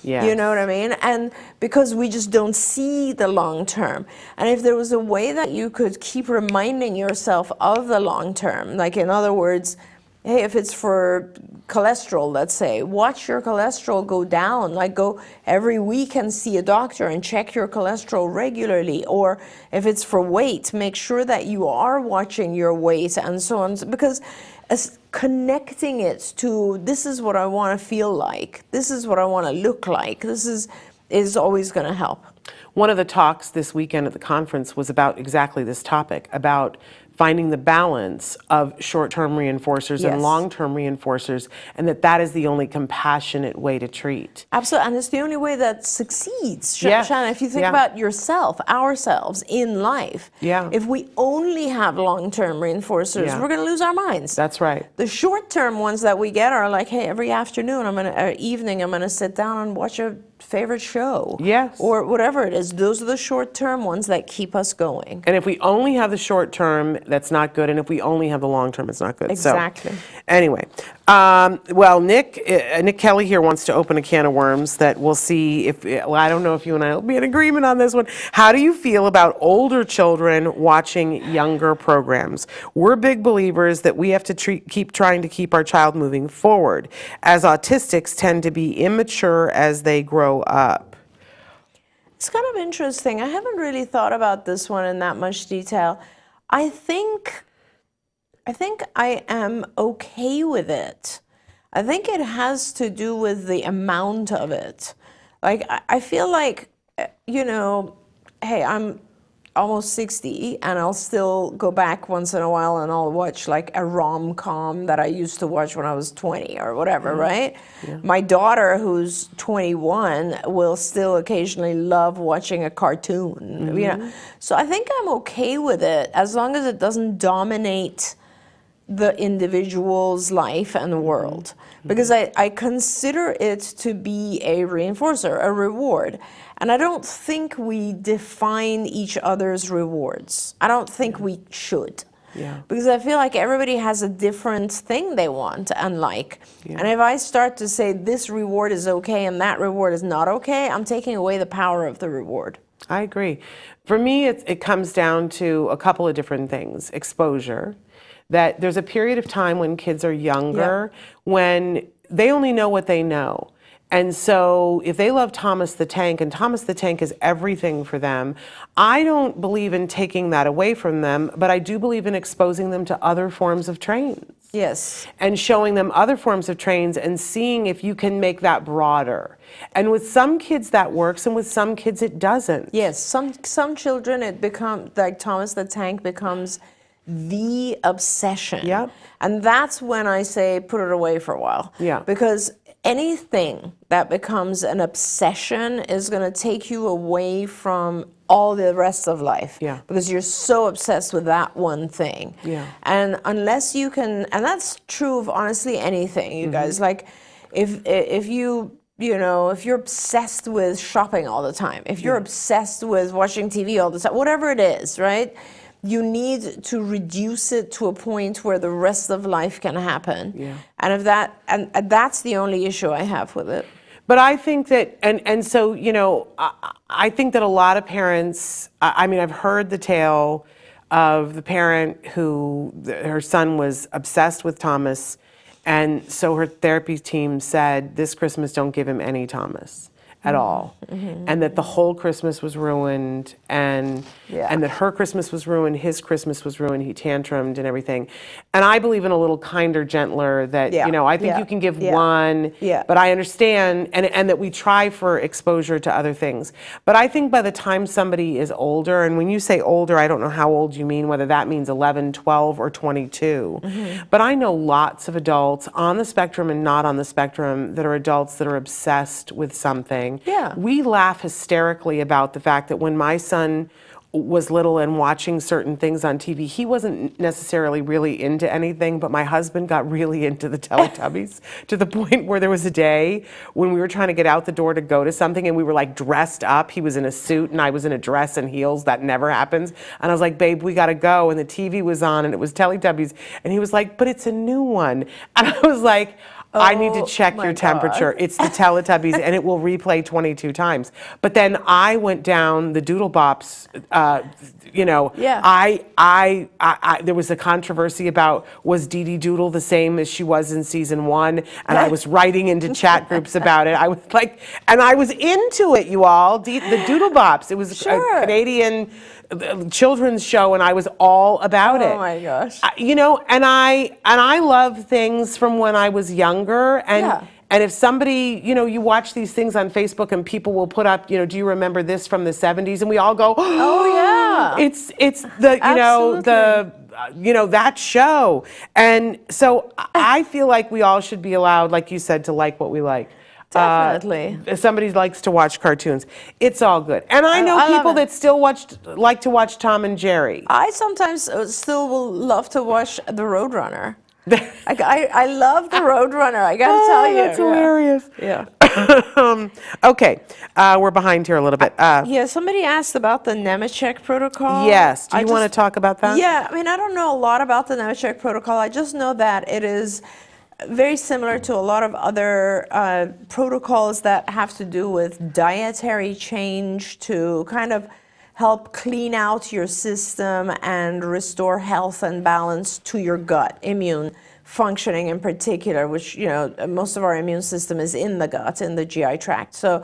Yes. You know what I mean? And because we just don't see the long term. And if there was a way that you could keep reminding yourself of the long term, like in other words, hey, if it's for cholesterol, let's say, watch your cholesterol go down, like go every week and see a doctor and check your cholesterol regularly. Or if it's for weight, make sure that you are watching your weight and so on. Because connecting it to this is what I want to feel like, this is what I want to look like, this is always going to help. One of the talks this weekend at the conference was about exactly this topic, about finding the balance of short-term reinforcers and long-term reinforcers, and that is the only compassionate way to treat. Absolutely, and it's the only way that succeeds. Yes. Shannon, if you think about yourself, ourselves in life, if we only have long-term reinforcers, we're going to lose our minds. That's right. The short-term ones that we get are like, hey, every afternoon, evening, I'm going to sit down and watch a favorite show. Yes. Or whatever it is. Those are the short-term ones that keep us going. And if we only have the short term, that's not good. And if we only have the long term, it's not good. Exactly. So, anyway, well, Nick Kelly here wants to open a can of worms that we'll see if, I don't know if you and I will be in agreement on this one. How do you feel about older children watching younger programs? We're big believers that we have to keep trying to keep our child moving forward, as autistics tend to be immature as they grow up. It's kind of interesting. I haven't really thought about this one in that much detail. I think I am okay with it. I think it has to do with the amount of it. Like, I feel like, you know, hey, I'm almost 60, and I'll still go back once in a while and I'll watch like a rom-com that I used to watch when I was 20 or whatever, right? Yeah. My daughter, who's 21, will still occasionally love watching a cartoon, you know. So I think I'm okay with it as long as it doesn't dominate the individual's life and the world, because I consider it to be a reinforcer, a reward. And I don't think we define each other's rewards. I don't think we should. Yeah. Because I feel like everybody has a different thing they want and like. Yeah. And if I start to say this reward is okay and that reward is not okay, I'm taking away the power of the reward. I agree. For me, it comes down to a couple of different things. Exposure. That there's a period of time when kids are younger, when they only know what they know. And so if they love Thomas the Tank, and Thomas the Tank is everything for them, I don't believe in taking that away from them, but I do believe in exposing them to other forms of trains. Yes. And showing them other forms of trains and seeing if you can make that broader. And with some kids that works, and with some kids it doesn't. Yes, some children it becomes, like Thomas the Tank becomes the obsession. Yep. And that's when I say put it away for a while. Yeah. Because anything that becomes an obsession is going to take you away from all the rest of life. Yeah. Because you're so obsessed with that one thing. Yeah. And unless you can, and that's true of honestly anything, you guys, like if you know, if you're obsessed with shopping all the time, if you're obsessed with watching TV all the time, whatever it is, right? You need to reduce it to a point where the rest of life can happen. Yeah. And if that, and that's the only issue I have with it. But I think that, and so, you know, I think that a lot of parents, I mean, I've heard the tale of the parent who, her son was obsessed with Thomas, and so her therapy team said, this Christmas don't give him any Thomas at all. And that the whole Christmas was ruined, and that her Christmas was ruined, his Christmas was ruined, he tantrumed and everything. And I believe in a little kinder, gentler, that, you know, I think you can give one, but I understand, and that we try for exposure to other things. But I think by the time somebody is older, and when you say older, I don't know how old you mean, whether that means 11, 12, or 22. But I know lots of adults on the spectrum and not on the spectrum that are adults that are obsessed with something. Yeah. We laugh hysterically about the fact that when my son was little and watching certain things on TV, he wasn't necessarily really into anything, but my husband got really into the Teletubbies to the point where there was a day when we were trying to get out the door to go to something and we were like dressed up. He was in a suit and I was in a dress and heels. That never happens. And I was like, babe, we got to go. And the TV was on and it was Teletubbies. And he was like, but it's a new one. And I was like, I need to check your temperature. It's the Teletubbies, and it will replay 22 times. But then I went down the Doodle Bops. You know, there was a controversy about, was Dee Dee Doodle the same as she was in season 1? And I was writing into chat groups about it. I was like, and I was into it, you all. The Doodle Bops. It was a Canadian children's show, and I was all about it. Oh my gosh. You know, and I love things from when I was younger, and and if somebody, you know, you watch these things on Facebook and people will put up, you know, do you remember this from the 70s? And we all go, oh yeah. It's the, you know, the, you know, that show. And so I feel like we all should be allowed, like you said, to like what we like. Definitely. If somebody likes to watch cartoons, it's all good. And I know people that still like to watch Tom and Jerry. I sometimes still will love to watch The Roadrunner. I love The Roadrunner, I gotta tell you. That's hilarious. Yeah. Okay, we're behind here a little bit. Yeah, somebody asked about the Nemecheck protocol. Yes, do you want to talk about that? Yeah, I mean, I don't know a lot about the Nemecheck protocol. I just know that it is very similar to a lot of other protocols that have to do with dietary change to kind of help clean out your system and restore health and balance to your gut, immune functioning in particular, which, you know, most of our immune system is in the gut, in the GI tract. So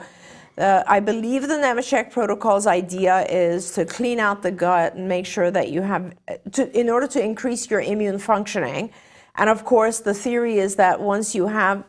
I believe the Nemecheck protocol's idea is to clean out the gut and make sure that you have, in order to increase your immune functioning. And of course, the theory is that once you have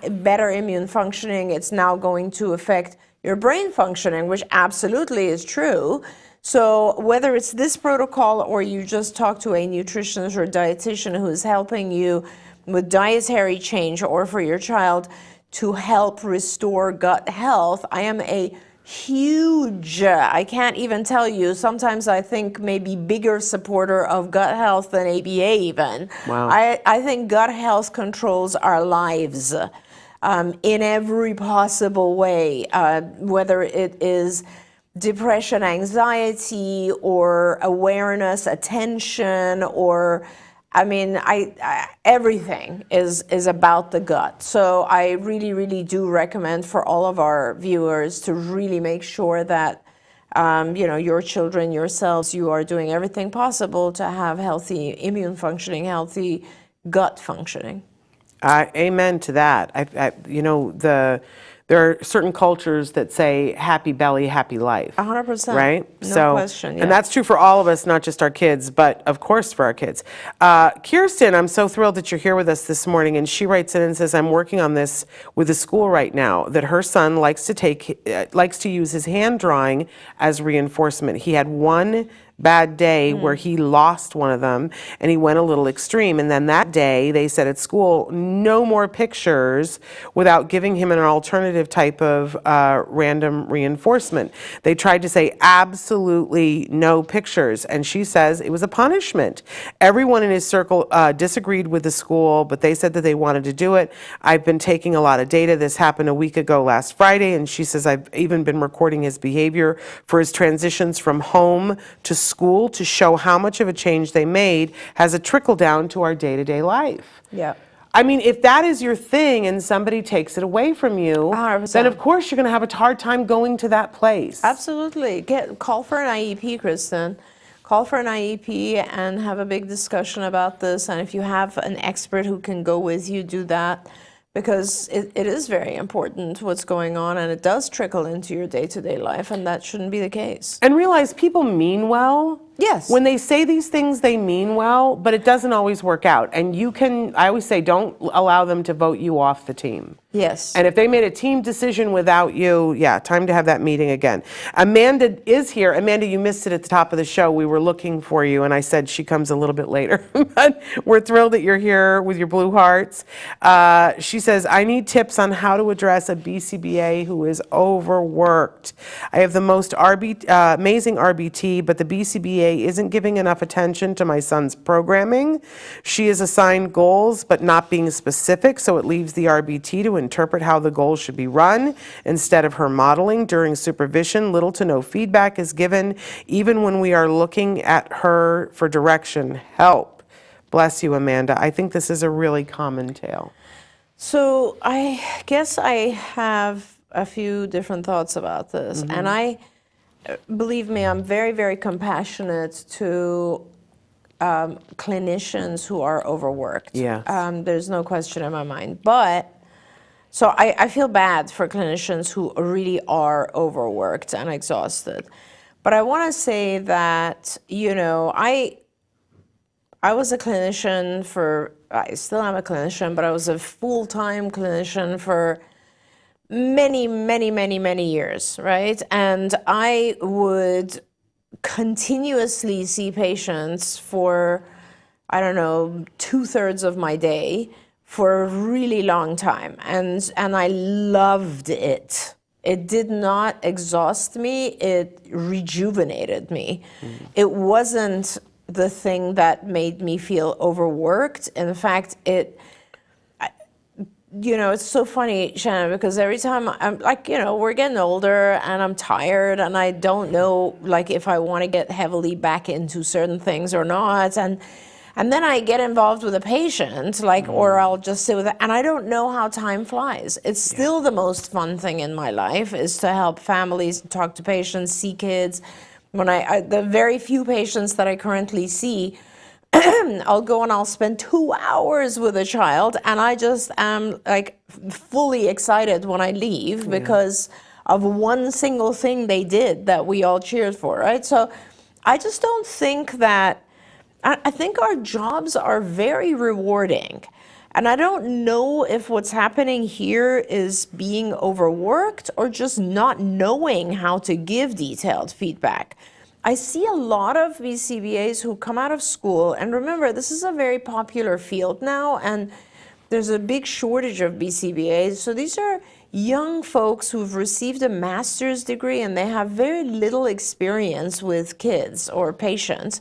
better immune functioning, it's now going to affect your brain functioning, which absolutely is true. So whether it's this protocol or you just talk to a nutritionist or dietitian who is helping you with dietary change or for your child to help restore gut health, I am a huge, I can't even tell you, sometimes I think maybe bigger supporter of gut health than ABA even. Wow. I think gut health controls our lives in every possible way, whether it is depression, anxiety, or awareness, attention, or everything is about the gut. So I really, really do recommend for all of our viewers to really make sure that, your children, yourselves, you are doing everything possible to have healthy immune functioning, healthy gut functioning. Amen to that. There are certain cultures that say happy belly, happy life. 100%. Right? No question. Yeah. And that's true for all of us, not just our kids, but of course for our kids. Kirsten, I'm so thrilled that you're here with us this morning. And she writes in and says, I'm working on this with the school right now, that her son likes to use his hand drawing as reinforcement. He had one bad day where he lost one of them and he went a little extreme. And then that day they said at school, no more pictures without giving him an alternative type of random reinforcement. They tried to say absolutely no pictures. And she says it was a punishment. Everyone in his circle disagreed with the school, but they said that they wanted to do it. I've been taking a lot of data. This happened a week ago last Friday. And she says, I've even been recording his behavior for his transitions from home to school to show how much of a change they made has a trickle down to our day-to-day life. Yeah. I mean, if that is your thing and somebody takes it away from you, 100%. then of course you're going to have a hard time going to that place. Absolutely. Call for an IEP, Kristen. Call for an IEP and have a big discussion about this. And if you have an expert who can go with you, do that. Because it is very important what's going on, and it does trickle into your day-to-day life, and that shouldn't be the case. And realize people mean well. Yes. When they say these things, they mean well, but it doesn't always work out. And I always say, don't allow them to vote you off the team. Yes. And if they made a team decision without you, time to have that meeting again. Amanda is here. Amanda, you missed it at the top of the show. We were looking for you, and I said she comes a little bit later. But we're thrilled that you're here with your blue hearts. She says, I need tips on how to address a BCBA who is overworked. I have the most amazing RBT, but the BCBA isn't giving enough attention to my son's programming. She is assigned goals, but not being specific, so it leaves the RBT to interpret how the goals should be run instead of her modeling. During supervision, little to no feedback is given, even when we are looking at her for direction. Help. Bless you, Amanda. I think this is a really common tale. So I guess I have a few different thoughts about this. And believe me, I'm very, very compassionate to clinicians who are overworked. Yes. There's no question in my mind. So I feel bad for clinicians who really are overworked and exhausted. But I want to say that, I was a clinician I still am a clinician, but I was a full-time clinician for many, many, many, many years, right? And I would continuously see patients for, 2/3 of my day for a really long time. And I loved it. It did not exhaust me, it rejuvenated me. It wasn't the thing that made me feel overworked. In fact, it's so funny, Shannon, because every time I'm we're getting older and I'm tired and I don't know if I want to get heavily back into certain things or not. And then I get involved with a patient, or I'll just sit with it, and I don't know how time flies. It's still the most fun thing in my life is to help families, talk to patients, see kids. When the very few patients that I currently see, I'll go and I'll spend 2 hours with a child, and I just am fully excited when I leave because of one single thing they did that we all cheered for, right? So I just don't think that, I think our jobs are very rewarding. And I don't know if what's happening here is being overworked or just not knowing how to give detailed feedback. I see a lot of BCBAs who come out of school, and remember, this is a very popular field now, and there's a big shortage of BCBAs. So these are young folks who've received a master's degree and they have very little experience with kids or patients.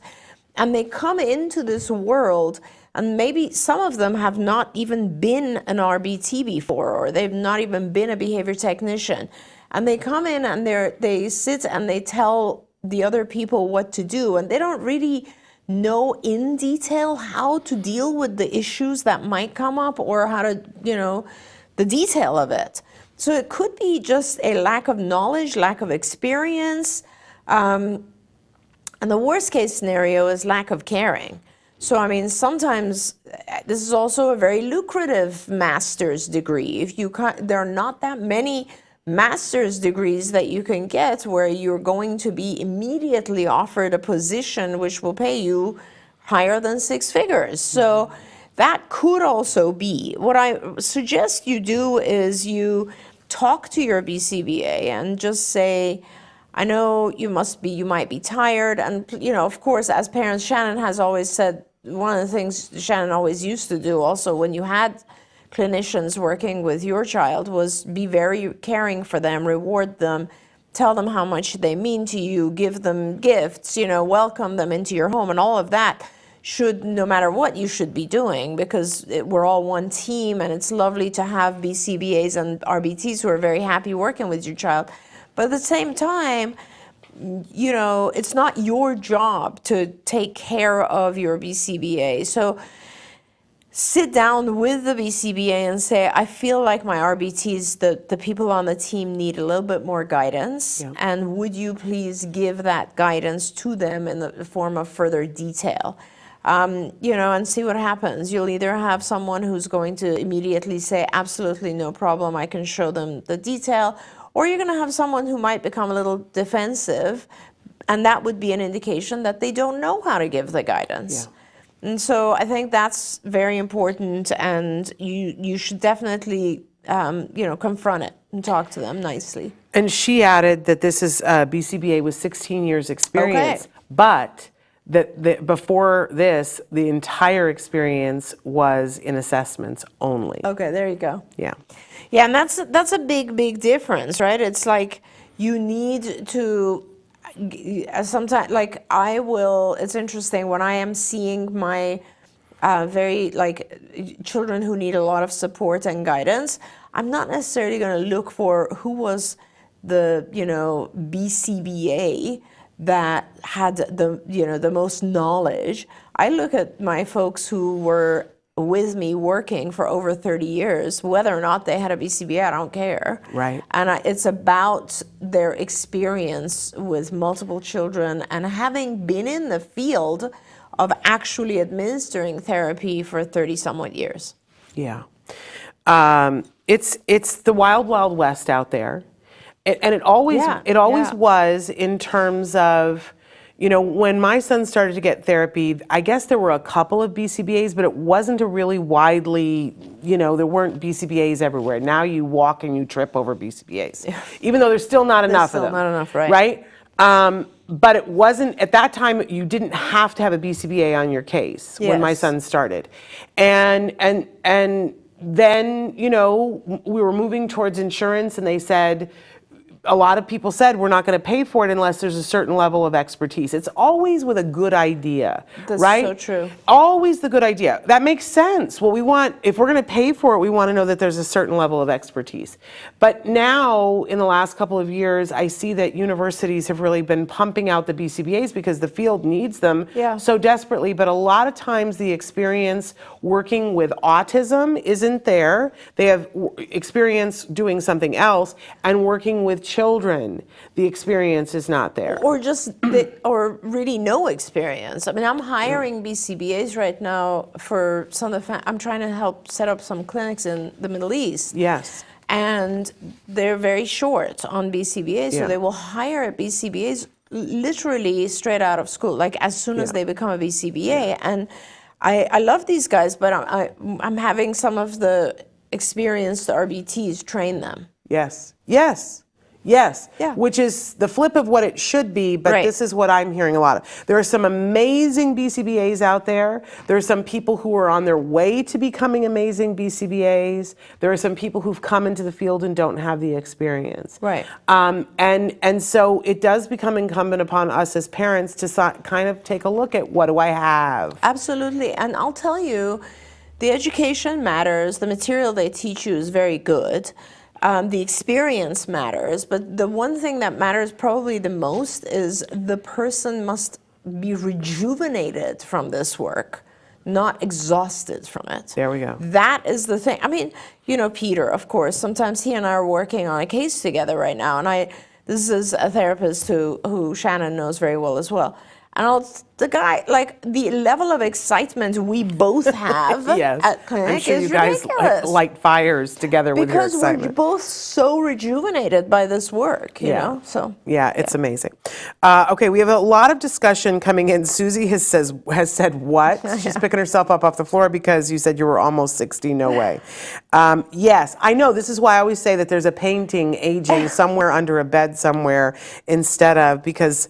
And they come into this world, and maybe some of them have not even been an RBT before, or they've not even been a behavior technician. And they come in and they sit and they tell the other people what to do, and they don't really know in detail how to deal with the issues that might come up, or how to, the detail of it. So it could be just a lack of knowledge, lack of experience, and the worst case scenario is lack of caring. So, I mean, sometimes this is also a very lucrative master's degree. There are not that many master's degrees that you can get where you're going to be immediately offered a position which will pay you higher than 6 figures. So that could also be. What I suggest you do is you talk to your BCBA and just say, I know you might be tired. And, of course, as parents, Shannon has always said, one of the things Shannon always used to do also when you had clinicians working with your child was be very caring for them, reward them, tell them how much they mean to you, give them gifts, welcome them into your home, and all of that should, no matter what you should be doing, because we're all one team, and it's lovely to have BCBAs and RBTs who are very happy working with your child. But at the same time, it's not your job to take care of your BCBA. So sit down with the BCBA and say, I feel like my RBTs, the people on the team need a little bit more guidance. Yeah. And would you please give that guidance to them in the form of further detail? And see what happens. You'll either have someone who's going to immediately say, absolutely no problem, I can show them the detail, or you're going to have someone who might become a little defensive, and that would be an indication that they don't know how to give the guidance. Yeah. And so I think that's very important, and you should definitely, confront it and talk to them nicely. And she added that this is BCBA with 16 years experience, but that before this, the entire experience was in assessments only. Okay, there you go. Yeah. Yeah, and that's a big difference, right? It's like you need to. Sometimes, it's interesting when I am seeing my children who need a lot of support and guidance, I'm not necessarily going to look for who was the, BCBA that had the most knowledge. I look at my folks who were with me working for over 30 years, whether or not they had a BCBA, I don't care. Right. And it's about their experience with multiple children and having been in the field of actually administering therapy for 30-somewhat years. Yeah. It's the wild, wild west out there. And it always was in terms of, when my son started to get therapy, I guess there were a couple of BCBAs, but it wasn't a really widely, there weren't BCBAs everywhere. Now you walk and you trip over BCBAs, even though there's still not enough of them. Not enough, right? Right? But it wasn't, at that time, you didn't have to have a BCBA on your case when my son started. And then, we were moving towards insurance, and they said, a lot of people said we're not going to pay for it unless there's a certain level of expertise. It's always with a good idea, right? That's so true. Always the good idea. That makes sense. Well, if we're going to pay for it, we want to know that there's a certain level of expertise. But now, in the last couple of years, I see that universities have really been pumping out the BCBAs because the field needs them so desperately. But a lot of times the experience working with autism isn't there. They have experience doing something else, and working with children, the experience is not there. Or or really no experience. I mean, I'm hiring BCBAs right now for some of I'm trying to help set up some clinics in the Middle East. Yes. And they're very short on BCBAs, so they will hire BCBAs literally straight out of school, like as soon as they become a BCBA. And I love these guys, but I'm having some of the experienced RBTs train them. Yes. Yes. Yes, Yeah. which is the flip of what it should be, but Right. this is what I'm hearing a lot of. There are some amazing BCBAs out there. There are some people who are on their way to becoming amazing BCBAs. There are some people who've come into the field and don't have the experience. Right. And so it does become incumbent upon us as parents to kind of take a look at, what do I have? Absolutely. And I'll tell you, the education matters. The material they teach you is very good. The experience matters. But the one thing that matters probably the most is the person must be rejuvenated from this work, not exhausted from it. There we go. That is the thing. I mean, you know, Peter, of course, sometimes he and I are working on a case together right now. And this is a therapist who Shannon knows very well as well. And the guy, like, the level of excitement we both have Yes. at clinic I'm sure is you guys ridiculous. light fires together with your Because we're excitement. both so rejuvenated by this work, you know? So Yeah, it's amazing. Okay, we have a lot of discussion coming in. Susie has said what? She's picking herself up off the floor because you said you were almost 60. No way. Yes, I know. This is why I always say that there's a painting aging somewhere under a bed somewhere instead of, because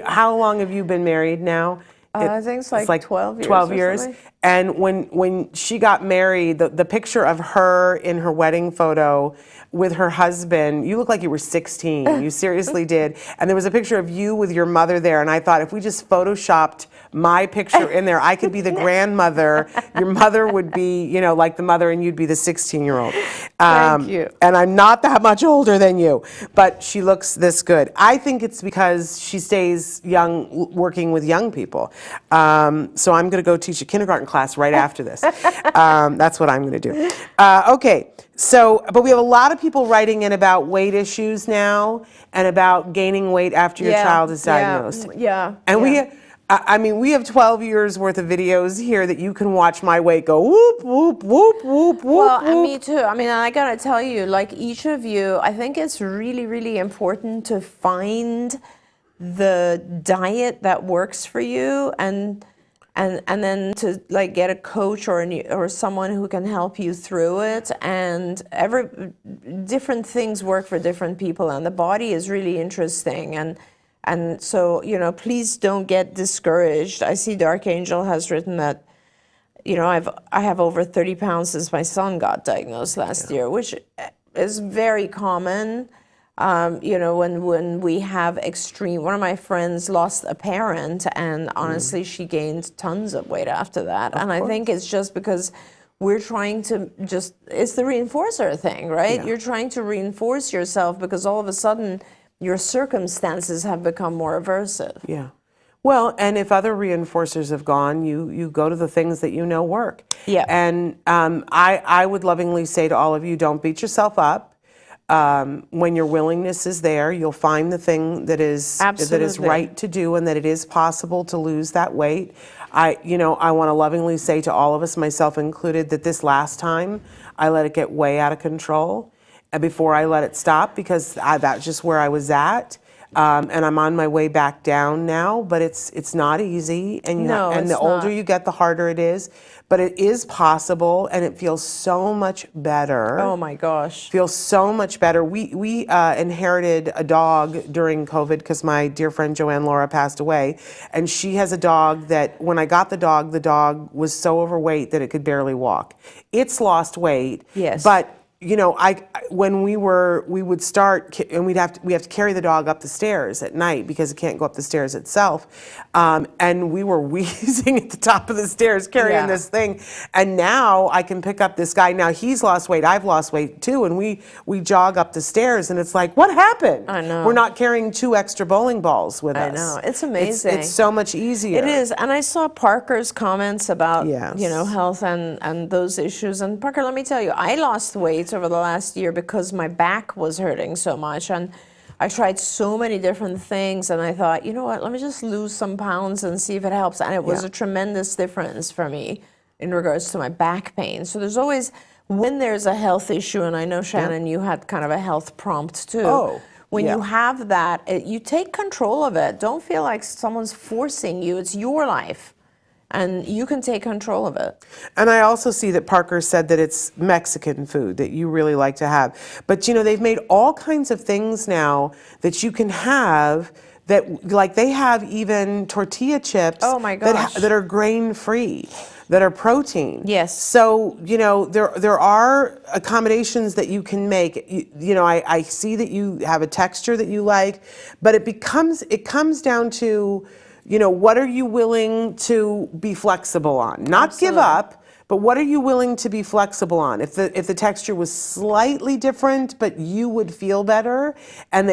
how long have you been married now? I think it's like 12 years. 12 or years. something. And when she got married, the picture of her in her wedding photo with her husband, you look like you were 16. You seriously did. And there was a picture of you with your mother there. And I thought, if we just photoshopped my picture in there, I could be the grandmother. Your mother would be, you know, like the mother, and you'd be the 16-year-old. Thank you. And I'm not that much older than you, but she looks this good. I think it's because she stays young, working with young people. So I'm going to go teach a kindergarten class right after this. That's what I'm going to do. Okay. So, but we have a lot of people writing in about weight issues now and about gaining weight after your child is diagnosed. Yeah. And we have 12 years worth of videos here that you can watch my weight go whoop, whoop, whoop, whoop, whoop. Well, and whoop. me too. I mean, I gotta tell you, like, each of you, I think it's really, really important to find the diet that works for you, and then to, like, get a coach or someone who can help you through it. And different things work for different people, and the body is really interesting. And so, you know, please don't get discouraged. I see Dark Angel has written that, you know, I have over 30 pounds since my son got diagnosed last year, which is very common. You know, when we have extreme, one of my friends lost a parent, and honestly, she gained tons of weight after that. And I think it's just because we're trying to it's the reinforcer thing, right? Yeah. You're trying to reinforce yourself because all of a sudden your circumstances have become more aversive. Yeah. Well, and if other reinforcers have gone, you go to the things that you know work. Yeah. And I would lovingly say to all of you, don't beat yourself up. When your willingness is there, you'll find the thing that is Absolutely. right to do, and that it is possible to lose that weight. I want to lovingly say to all of us, myself included, that this last time I let it get way out of control, and before I let it stop, because that's just where I was at. And I'm on my way back down now, but it's not easy, and the older you get, the harder it is. But it is possible, and it feels so much better. Oh my gosh. Feels so much better. We inherited a dog during COVID because my dear friend Joanne Laura passed away, and she has a dog that when I got the dog was so overweight that it could barely walk. It's lost weight. Yes. But you know, when we would start, and we have to carry the dog up the stairs at night because it can't go up the stairs itself, and we were wheezing at the top of the stairs carrying this thing, and now I can pick up this guy. Now he's lost weight, I've lost weight too, and we jog up the stairs, and it's like, what happened? I know. We're not carrying 2 extra bowling balls with us. I know. It's amazing. It's so much easier. It is. And I saw Parker's comments about, Yes. you know, health and those issues. And Parker, let me tell you, I lost weight over the last year because my back was hurting so much. And I tried so many different things, and I thought, you know what, let me just lose some pounds and see if it helps. And it was a tremendous difference for me in regards to my back pain. So there's always, when there's a health issue, and I know, Shannon, you had kind of a health prompt too. Oh. When you have that, you take control of it. Don't feel like someone's forcing you. It's your life. and you can take control of it. And I also see that Parker said that it's Mexican food that you really like to have. But, you know, they've made all kinds of things now that you can have that, like they have even tortilla chips Oh my gosh. that are grain-free, that are protein. Yes. So, you know, there are accommodations that you can make. You know, I see that you have a texture that you like, but it comes down to, you know, what are you willing to be flexible on? Not give up, but what are you willing to be flexible on? If the texture was slightly different, but you would feel better, and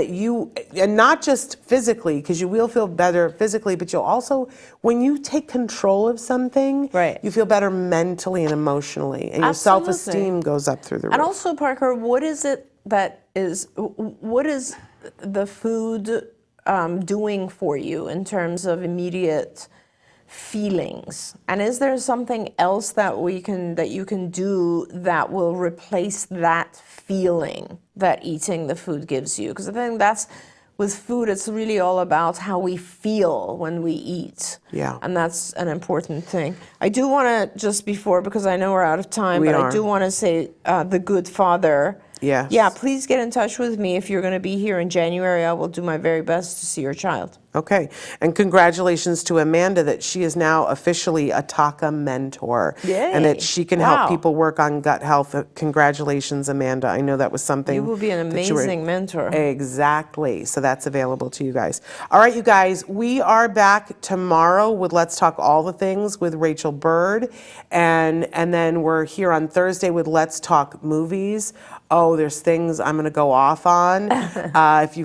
not just physically, because you will feel better physically, but you'll also, when you take control of something, Right. you feel better mentally and emotionally, and your Absolutely. self-esteem goes up through the roof. And also, Parker, what is the food doing for you in terms of immediate feelings? And is there something else that you can do that will replace that feeling that eating the food gives you? Because I think that's, with food, it's really all about how we feel when we eat. Yeah. And that's an important thing. I do want to, just before, because I know we're out of time, I do want to say The Good Father. Yes. Yeah, please get in touch with me if you're going to be here in January. I will do my very best to see your child. Okay, and congratulations to Amanda that she is now officially a TACA mentor. Yay. And that she can Wow. help people work on gut health. Congratulations, Amanda. I know that was something. You will be an that you were- amazing mentor. Exactly. So that's available to you guys. All right, you guys, we are back tomorrow with Let's Talk All the Things with Rachel Bird. And then we're here on Thursday with Let's Talk Movies. Oh, there's things I'm going to go off on. If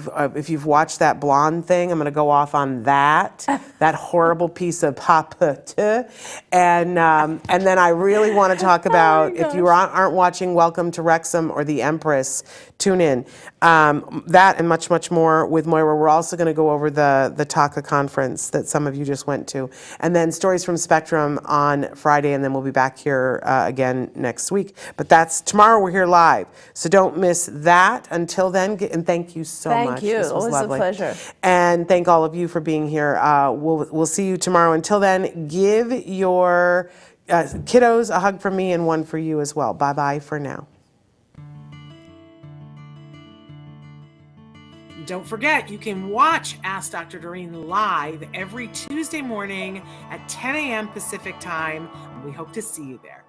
you've watched that blonde thing, I'm going to go off on that horrible piece of papeete. And then I really want to talk about, if you aren't watching Welcome to Wrexham or The Empress, tune in. That and much, much more with Moira. We're also going to go over the TACA conference that some of you just went to. And then Stories from Spectrum on Friday, and then we'll be back here again next week. But that's tomorrow. We're here live. So don't miss that. Until then, and thank you so much. Thank you. This was Always lovely. a pleasure. And thank all of you for being here. We'll see you tomorrow. Until then, give your kiddos a hug from me and one for you as well. Bye-bye for now. Don't forget, you can watch Ask Dr. Doreen live every Tuesday morning at 10 a.m. Pacific time. We hope to see you there.